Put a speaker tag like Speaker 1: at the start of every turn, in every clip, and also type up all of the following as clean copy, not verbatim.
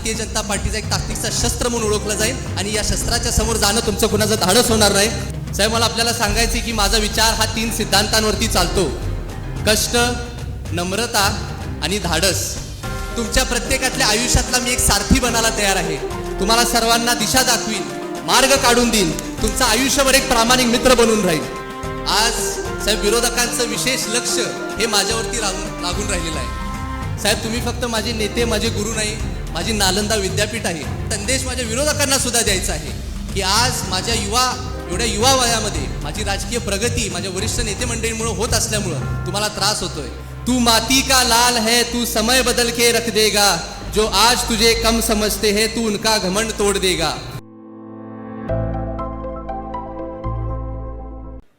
Speaker 1: भारतीय जनता पार्टीचा एक ताकदीचा शस्त्र म्हणून ओळखलं जाईल आणि या शस्त्राच्या समोर जाणं तुमचं कुणाचं धाडस होणार नाही. साहेब, मला आपल्याला सांगायचं की माझा विचार हा 3 सिद्धांतांवरती चालतो: कष्ट, नम्रता आणि धाडस. तुमच्या प्रत्येकातल्या आयुष्यातला मी एक सारथी बनायला तयार आहे. तुम्हाला सर्वांना दिशा दाखवीन, मार्ग काढून देईन, तुमचं आयुष्यभर एक प्रामाणिक मित्र बनून राहील. आज साहेब, विरोधकांचं विशेष लक्ष हे माझ्यावरती लागून राहिलेलं आहे. साहेब, तुम्ही फक्त माझे नेते, माझे गुरु नाही, माझी नालंदा विद्यापीठ आहे. संदेश माझ्या विरोधकांना सुद्धा द्यायचा आहे की आज माझ्या एवढ्या युवा वयामध्ये माझी राजकीय प्रगती माझ्या वरिष्ठ नेते मंडळींमुळे होत असल्यामुळं तुम्हाला त्रास होतोय. तू माती का लाल है, तू समय बदल के रख देगा, जो आज तुझे कम समझते हैं तू उनका घमंड तोड़ देगा.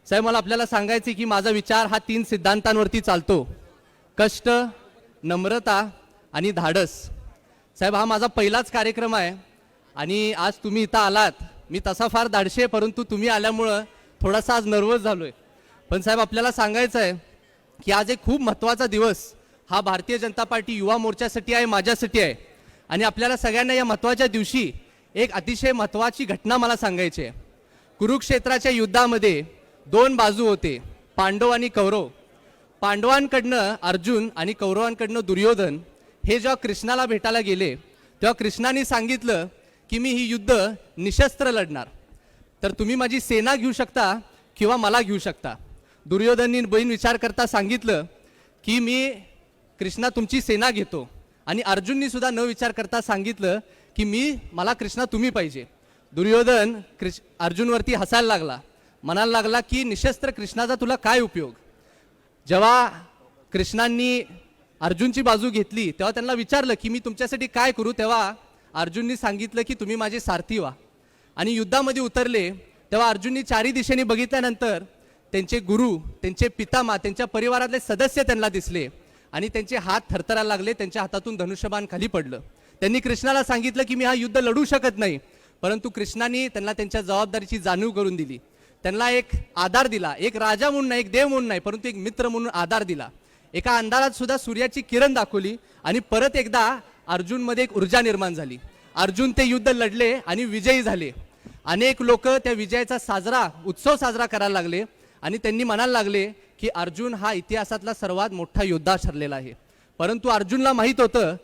Speaker 1: साहेब, मला आपल्याला सांगायचे की माझा विचार हा 3 सिद्धांतांवरती चालतो: कष्ट, नम्रता आणि धाडस. साहेब, हा माझा पहिलाच कार्यक्रम आहे आणि आज तुम्ही इथं आलात. मी तसा फार धाडशी आहे, परंतु तुम्ही आल्यामुळं थोडासा आज नर्वस झालो आहे. पण साहेब, आपल्याला सांगायचं आहे की आज एक खूप महत्त्वाचा दिवस हा भारतीय जनता पार्टी युवा मोर्चासाठी आहे, माझ्यासाठी आहे. आणि आपल्याला सगळ्यांना या महत्त्वाच्या दिवशी एक अतिशय महत्त्वाची घटना मला सांगायची आहे. कुरुक्षेत्राच्या युद्धामध्ये 2 बाजू होते, पांडव आणि कौरव. पांडवांकडनं अर्जुन आणि कौरवांकडनं दुर्योधन हे जेव्हा कृष्णाला भेटायला गेले तेव्हा कृष्णाने सांगितलं की मी ही युद्ध निशस्त्र लढणार, तर तुम्ही माझी सेना घेऊ शकता किंवा मला घेऊ शकता. दुर्योधननी बहीण विचार करता सांगितलं की मी कृष्णा तुमची सेना घेतो. आणि अर्जुननी सुद्धा न विचार करता सांगितलं की मला कृष्णा तुम्ही पाहिजे. दुर्योधन अर्जुनवरती हसायला लागला, म्हणायला लागला की निशस्त्र कृष्णाचा तुला काय उपयोग. जेव्हा कृष्णांनी अर्जुनची बाजू घेतली तेव्हा त्यांना विचारलं की मी तुमच्यासाठी काय करू, तेव्हा अर्जुननी सांगितलं की तुम्ही माझे सारथी व्हा. आणि युद्धामध्ये उतरले तेव्हा अर्जुननी 4ही दिशेने बघितल्यानंतर त्यांचे गुरु, त्यांचे पितामह, त्यांच्या परिवारातले सदस्य त्यांना दिसले आणि त्यांचे हात थरथरायला लागले. त्यांच्या हातातून धनुष्यबाण खाली पडलं. त्यांनी कृष्णाला सांगितलं की मी हा युद्ध लढू शकत नाही, परंतु कृष्णाने त्यांना त्यांच्या जबाबदारीची जाणीव करून दिली. त्यांना एक आधार दिला, एक राजा म्हणून नाही, एक देव म्हणून नाही, परंतु एक मित्र म्हणून आधार दिला. एका अंधारात सुद्धा सूर्याची किरण दाखवली आणि परत एकदा अर्जुनमध्ये एक ऊर्जा निर्माण झाली. अर्जुन ते युद्ध लढले आणि विजयी झाले. अनेक लोक त्या विजयाचा उत्सव साजरा करायला लागले आणि त्यांनी म्हणायला लागले की अर्जुन हा इतिहासातला सर्वात मोठा योद्धा ठरलेला आहे. परंतु अर्जुनला माहीत होतं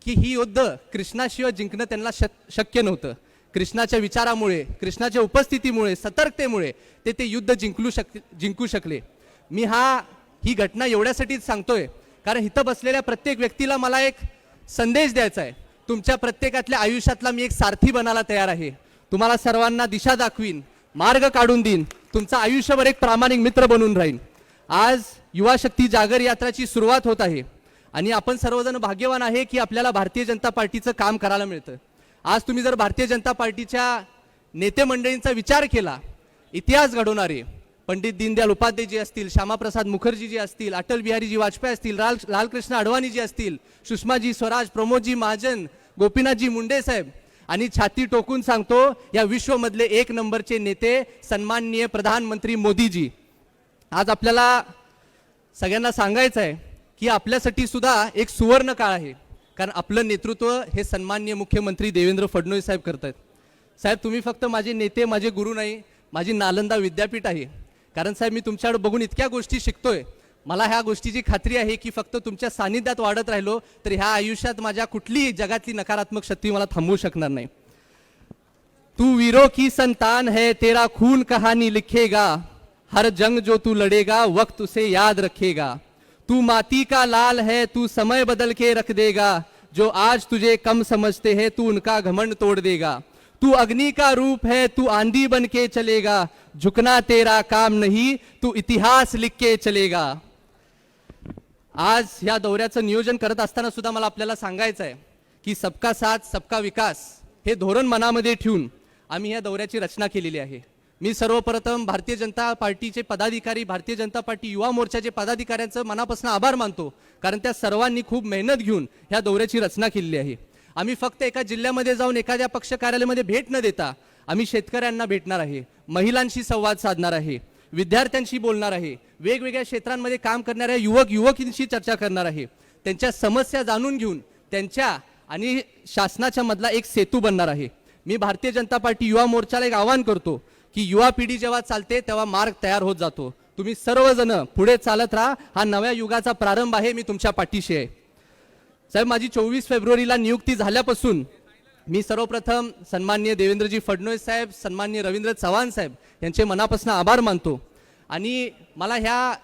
Speaker 1: की ही युद्ध कृष्णाशिवाय जिंकणं त्यांना शक्य नव्हतं. कृष्णाच्या विचारामुळे, कृष्णाच्या उपस्थितीमुळे, सतर्कतेमुळे ते युद्ध जिंकू शकले. मी ही घटना एवढ्यासाठीच सांगतोय कारण इथं बसलेल्या प्रत्येक व्यक्तीला मला एक संदेश द्यायचा आहे. तुमच्या प्रत्येकातल्या आयुष्यातला मी एक सारथी बनायला तयार आहे. तुम्हाला सर्वांना दिशा दाखवीन, मार्ग काढून देईन, तुमचं आयुष्यभर एक प्रामाणिक मित्र बनून राहीन. आज युवा शक्ती जागर यात्राची सुरुवात होत आहे आणि आपण सर्वजण भाग्यवान आहे की आपल्याला भारतीय जनता पार्टीचं काम करायला मिळतं. आज तुम्ही जर भारतीय जनता पार्टीच्या नेते मंडळींचा विचार केला, इतिहास घडवणारे पंडित दीनदयाल उपाध्यायजी असतील, श्यामाप्रसाद मुखर्जीजी असतील, अटल बिहारीजी वाजपेयी असतील, लालकृष्ण अडवाणीजी असतील, सुषमाजी स्वराज, प्रमोदजी महाजन, गोपीनाथजी मुंडे साहेब, आणि छाती टोकून सांगतो या विश्वमधले 1 नंबरचे नेते सन्माननीय प्रधानमंत्री मोदीजी. आज आपल्याला सगळ्यांना सांगायचं आहे की आपल्यासाठी सुद्धा एक सुवर्ण काळ आहे, कारण आपलं नेतृत्व हे सन्माननीय मुख्यमंत्री देवेंद्र फडणवीस साहेब करत आहेत. साहेब, तुम्ही फक्त माझे नेते, माझे गुरु नाही, माझी नालंदा विद्यापीठ आहे. कारण साहेब, मी तुमच्याकडे बघून इतक्या गोष्टी शिकतोय. मला ह्या गोष्टीची खात्री आहे की फक्त तुमच्या सानिध्यात वाढत राहिलो तर ह्या आयुष्यात माझ्या कुठलीही जगातली नकारात्मक शक्ती मला थांबवू शकणार नाही. तू वीरों की संतान है, तेरा खून कहानी लिखेगा, हर जंग जो तू लड़ेगा वक्त उसे याद रखेगा. तू माती का लाल है, तू समय बदल के रख देगा, जो आज तुझे कम समझते हैं तू उनका घमंड तोड़ देगा. तू अग्नि का रूप है, तू आंधी बन के चलेगा, झुकना तेरा काम नहीं, तू इतिहास लिख के चलेगा. आज या दौऱ्याचं नियोजन करत असताना सुद्धा मला आपल्याला सांगायचं आहे की सबका साथ सबका विकास हे धोरण मनामध्ये ठेवून आम्ही या दौऱ्याची रचना केलेली आहे. मी सर्वप्रथम भारतीय जनता पार्टीचे पदाधिकारी, भारतीय जनता पार्टी युवा मोर्चाचे पदाधिकाऱ्यांचं मनापासून आभार मानतो, कारण त्या सर्वांनी खूप मेहनत घेऊन ह्या दौऱ्याची रचना केलेली आहे. आम्ही फक्त एका जिल्ह्यामध्ये जाऊन एखाद्या पक्ष कार्यालयामध्ये भेट न देता आम्ही शेतकऱ्यांना भेटणार आहे, महिलांशी संवाद साधणार आहे, विद्यार्थ्यांशी बोलणार आहे, वेगवेगळ्या क्षेत्रांमध्ये काम करणाऱ्या युवक युवतींशी चर्चा करणार आहे. त्यांच्या समस्या जाणून घेऊन त्यांच्या आणि शासनाच्या मधला एक सेतू बनणार आहे. मी भारतीय जनता पार्टी युवा मोर्चाला एक आवाहन करतो की युवा पिढी जेव्हा चालते तेव्हा मार्ग तयार होत जातो. तुम्ही सर्वजण पुढे चालत राहा. हा नव्या युगाचा प्रारंभ आहे. मी तुमच्या पाठीशी आहे. साहेब, माझी 24 फेब्रुवारीला नियुक्ती झाल्यापासून मी सर्वप्रथम सन्माननीय देवेंद्रजी फडणवीस साहेब, सन्माननीय रवींद्र चव्हाण साहेब यांचे मनापासून आभार मानतो. आणि मला ह्या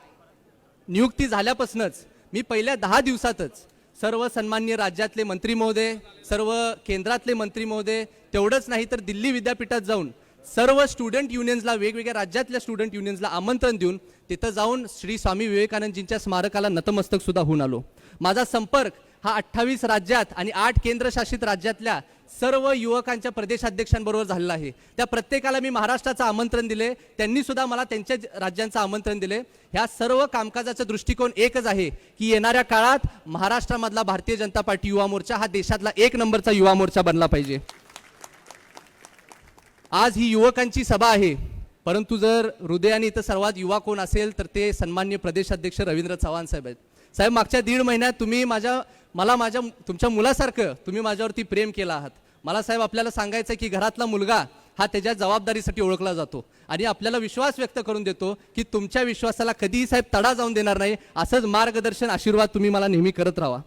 Speaker 1: नियुक्ती झाल्यापासूनच मी पहिल्या 10 दिवसातच सर्व सन्माननीय राज्यातले मंत्री महोदय, सर्व केंद्रातले मंत्री महोदय, तेवढंच नाही तर दिल्ली विद्यापीठात जाऊन सर्व स्टुडंट युनियन्सला, वेगवेगळ्या राज्यातल्या स्टुडंट युनियन्सला आमंत्रण देऊन तिथं जाऊन श्री स्वामी विवेकानंदजींच्या स्मारकाला नतमस्तक सुद्धा होऊन आलो. माझा संपर्क हा 28 राज्यात आणि 8 केंद्रशासित राज्यातल्या सर्व युवकांच्या प्रदेशाध्यक्षांबरोबर झालेला आहे. त्या प्रत्येकाला मी महाराष्ट्राचं आमंत्रण दिले, त्यांनी सुद्धा मला त्यांच्या राज्यांचं आमंत्रण दिले. ह्या सर्व कामकाजाचा दृष्टिकोन एकच आहे की येणाऱ्या काळात महाराष्ट्रामधला भारतीय जनता पार्टी युवा मोर्चा हा देशातला 1 नंबरचा युवा मोर्चा बनला पाहिजे. आज ही युवकांची सभा आहे, परंतु जर हृदयाने इथं सर्वात युवा कोण असेल तर ते सन्माननीय प्रदेशाध्यक्ष रवींद्र चव्हाण साहेब आहेत. साहेब, मागच्या 1.5 महिन्यात तुम्ही तुमच्या मुलासारखं तुम्ही माझ्यावरती प्रेम केलं आहात. मला साहेब आपल्याला सांगायचं आहे की घरातला मुलगा हा त्याच्या जबाबदारीसाठी ओळखला जातो आणि आपल्याला विश्वास व्यक्त करून देतो की तुमच्या विश्वासाला कधीही साहेब तडा जाऊन देणार नाही. असंच मार्गदर्शन, आशीर्वाद तुम्ही मला नेहमी करत राहा.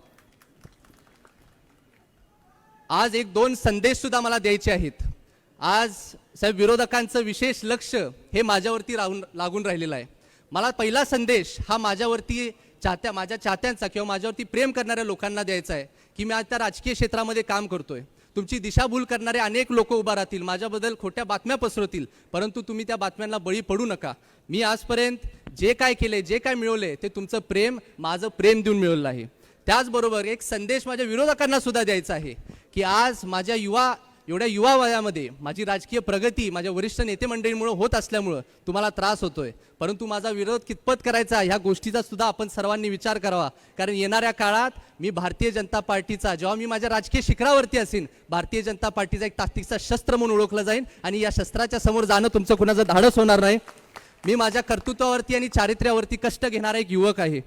Speaker 1: आज 1-2 संदेश सुद्धा मला द्यायचे आहेत. आज साहेब विरोधकांचं विशेष लक्ष हे माझ्यावरती लागून राहिलेलं आहे. मला पहिला संदेश हा माझ्यावरती माझ्या चाहत्यांचा किंवा माझ्यावरती प्रेम करणाऱ्या लोकांना द्यायचा आहे की मी आज त्या राजकीय क्षेत्रामध्ये काम करतोय. तुमची दिशाभूल करणारे अनेक लोक उभा राहतील, माझ्याबद्दल खोट्या बातम्या पसरवतील, परंतु तुम्ही त्या बातम्यांना बळी पडू नका. मी आजपर्यंत जे काय केले, जे काय मिळवले ते तुमचं प्रेम, माझं प्रेम देऊन मिळवलं आहे. त्याचबरोबर एक संदेश माझ्या विरोधकांना सुद्धा द्यायचा आहे की आज माझ्या एवढ्या युवा वयामध्ये माझी राजकीय प्रगती माझ्या वरिष्ठ नेते मंडळींमुळे होत असल्यामुळं तुम्हाला त्रास होतोय, परंतु माझा विरोध कितपत करायचा ह्या गोष्टीचा सुद्धा आपण सर्वांनी विचार करावा. कारण येणाऱ्या काळात मी भारतीय जनता पार्टीचा, जेव्हा मी माझ्या राजकीय शिखरावरती असेन, भारतीय जनता पार्टीचा एक ताकदीचा शस्त्र म्हणून ओळखलं जाईल आणि या शस्त्राच्या समोर जाणं तुमचं कुणाचं धाडस होणार नाही. मी माझ्या कर्तृत्वावरती आणि चारित्र्यावरती कष्ट घेणारा एक युवक आहे.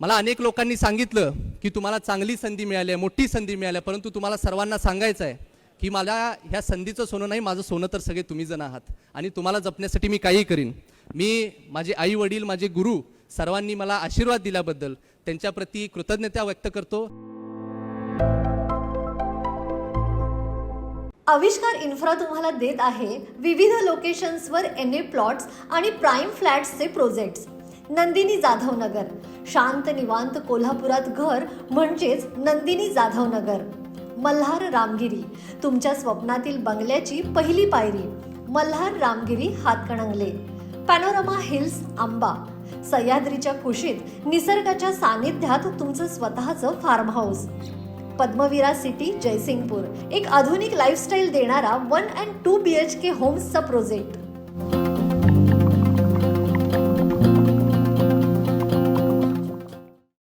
Speaker 1: मला अनेक लोकांनी सांगितलं की तुम्हाला चांगली संधी मिळाली आहे, मोठी संधी मिळाली आहे, परंतु तुम्हाला सर्वांना सांगायचं आहे की मला ह्या संधीचं सोनं नाही, माझं सोनं तर सगळे तुम्ही जण आहात आणि तुम्हाला जपण्यासाठी मी काही करीन. मी, माझे आई वडील, माझे गुरु सर्वांनी मला आशीर्वाद दिल्याबद्दल त्यांच्याप्रती कृतज्ञता व्यक्त करतो.
Speaker 2: आविष्कार इन्फ्रा तुम्हाला देत आहे विविध लोकेशन्सवर NA प्लॉट्स आणि प्राईम फ्लॅट्सचे प्रोजेक्ट्स. नंदिनी जाधव नगर, शांत निवांत कोल्हापुरात घर म्हणजेच नंदिनी जाधव नगर. मल्हार रामगिरी, तुमच्या स्वप्नातील बंगल्याची पहिली पायरी. मल्हार रामगिरी हातकणंगले. पॅनोरमा हिल्स आंबा, सह्याद्रीच्या कुशीत निसर्गाच्या सानिध्यात तुमचं स्वतःचं फार्म हाऊस. पद्मविरा सिटी जयसिंगपूर, एक आधुनिक लाईफस्टाईल देणारा 1 and 2 BHK होम्सचा प्रोजेक्ट.